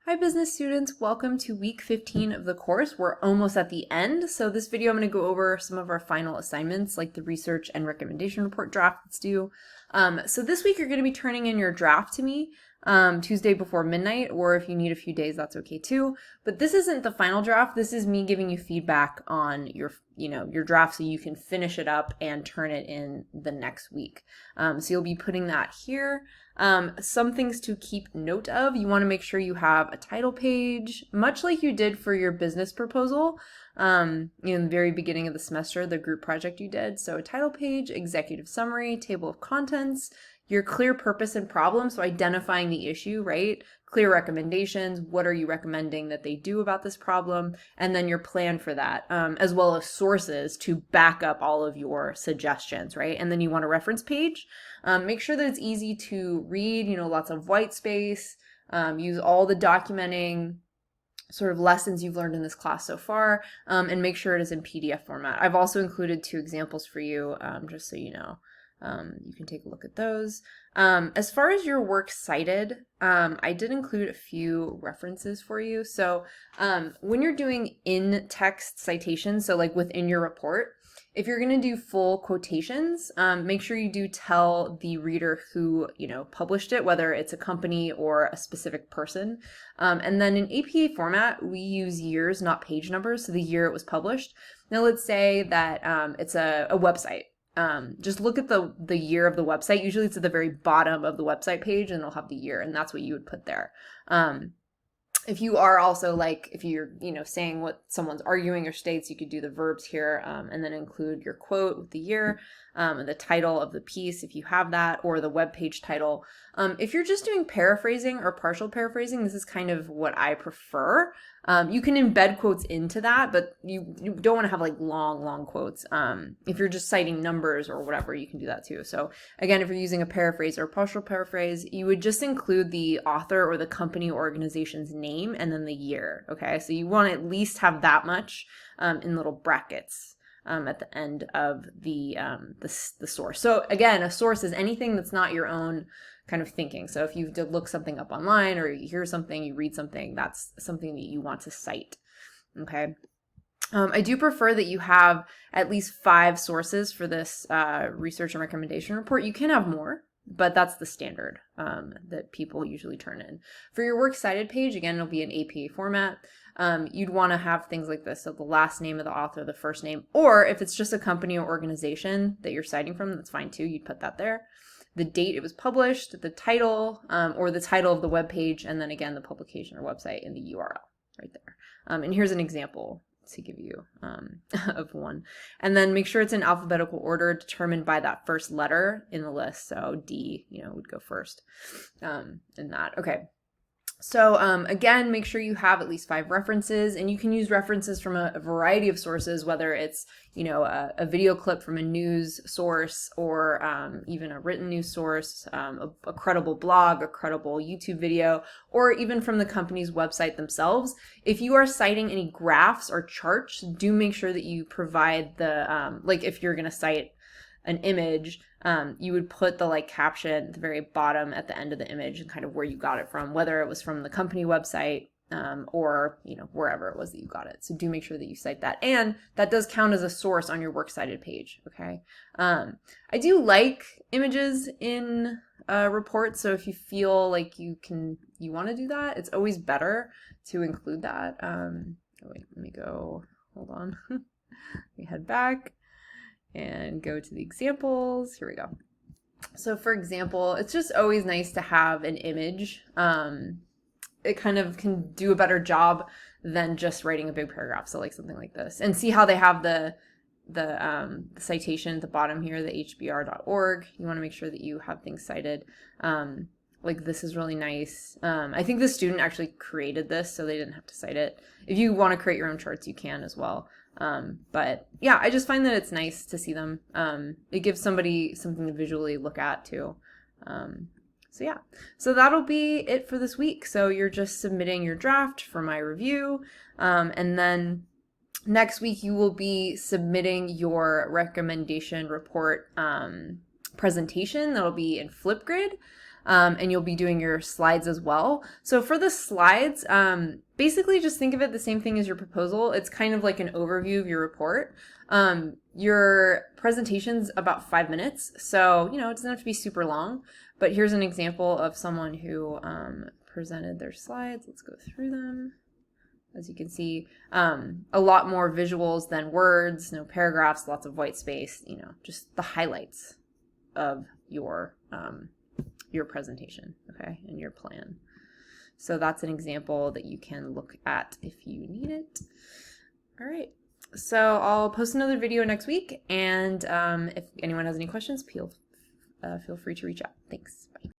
Hi business students, welcome to week 15 of the course. We're almost at the end, so this video I'm going to go over some of our final assignments like the research and recommendation report draft that's due. So this week you're going to be turning in your draft to me Tuesday before midnight, or if you need a few days, that's okay too. But this isn't the final draft. This is me giving you feedback on your draft so you can finish it up and turn it in the next week. So you'll be putting that here. Some things to keep note of. You want to make sure you have a title page, much like you did for your business proposal in the very beginning of the semester, the group project you did. So a title page, executive summary, table of contents, your clear purpose and problem, so identifying the issue, right? Clear recommendations, what are you recommending that they do about this problem, and then your plan for that, as well as sources to back up all of your suggestions, right? And then you want a reference page. Make sure that it's easy to read, lots of white space, use all the documenting sort of lessons you've learned in this class so far, and make sure it is in PDF format. I've also included 2 examples for you, just so you know. You can take a look at those. As far as your works cited, I did include a few references for you. So when you're doing in-text citations, so like within your report, if you're going to do full quotations, make sure you do tell the reader who, published it, whether it's a company or a specific person. And then in APA format, we use years, not page numbers, so the year it was published. Now let's say that it's a website. Just look at the year of the website. Usually it's at the very bottom of the website page and it'll have the year, and that's what you would put there. If you are also if you're, saying what someone's arguing or states, you could do the verbs here, and then include your quote with the year, and the title of the piece if you have that, or the web page title. If you're just doing paraphrasing or partial paraphrasing, this is kind of what I prefer. You can embed quotes into that, but you don't want to have long quotes. If you're just citing numbers or whatever, you can do that too. So again, if you're using a paraphrase or a partial paraphrase, you would just include the author or the company or organization's name and then the year. Okay, so you want to at least have that much in little brackets at the end of the source. So again, a source is anything that's not your own kind of thinking. So if you look something up online or you hear something, you read something, that's something that you want to cite. Okay. I do prefer that you have at least 5 sources for this research and recommendation report. You can have more, but that's the standard that people usually turn in. For your works cited page, again, it'll be in APA format. You'd want to have things like this, so the last name of the author, the first name, or if it's just a company or organization that you're citing from, that's fine too, you'd put that there. The date it was published, the title, or the title of the web page, and then again, the publication or website in the URL right there. And here's an example to give you of one. And then make sure it's in alphabetical order determined by that first letter in the list. So D, would go first in that. Okay. So again, make sure you have at least 5 references, and you can use references from a variety of sources, whether it's, a video clip from a news source or even a written news source, a credible blog, a credible YouTube video, or even from the company's website themselves. If you are citing any graphs or charts, do make sure that you provide the, if you're going to cite an image, you would put the caption at the very bottom at the end of the image and kind of where you got it from, whether it was from the company website or wherever it was that you got it. So do make sure that you cite that, and that does count as a source on your works cited page. Okay. I do like images in reports, so if you feel like you want to do that, it's always better to include that. Wait, let me go. Hold on. Let me head back and go to the examples. Here we go. So for example, it's just always nice to have an image. It kind of can do a better job than just writing a big paragraph. So something like this, and see how they have the citation at the bottom here, the hbr.org. You want to make sure that you have things cited. This is really nice. I think the student actually created this, so they didn't have to cite it. If you want to create your own charts, you can as well. But yeah, I just find that it's nice to see them. It gives somebody something to visually look at too. So yeah, so that'll be it for this week. So you're just submitting your draft for my review. And then next week you will be submitting your recommendation report presentation. That'll be in Flipgrid. and you'll be doing your slides as well. So for the slides, basically just think of it the same thing as your proposal. It's kind of like an overview of your report. Your presentation's about 5 minutes, so it doesn't have to be super long, but here's an example of someone who presented their slides. Let's go through them. As you can see, a lot more visuals than words, no paragraphs, lots of white space, just the highlights of your presentation, okay, and your plan. So that's an example that you can look at if you need it. All right, so I'll post another video next week, and if anyone has any questions, feel free to reach out. Thanks. Bye.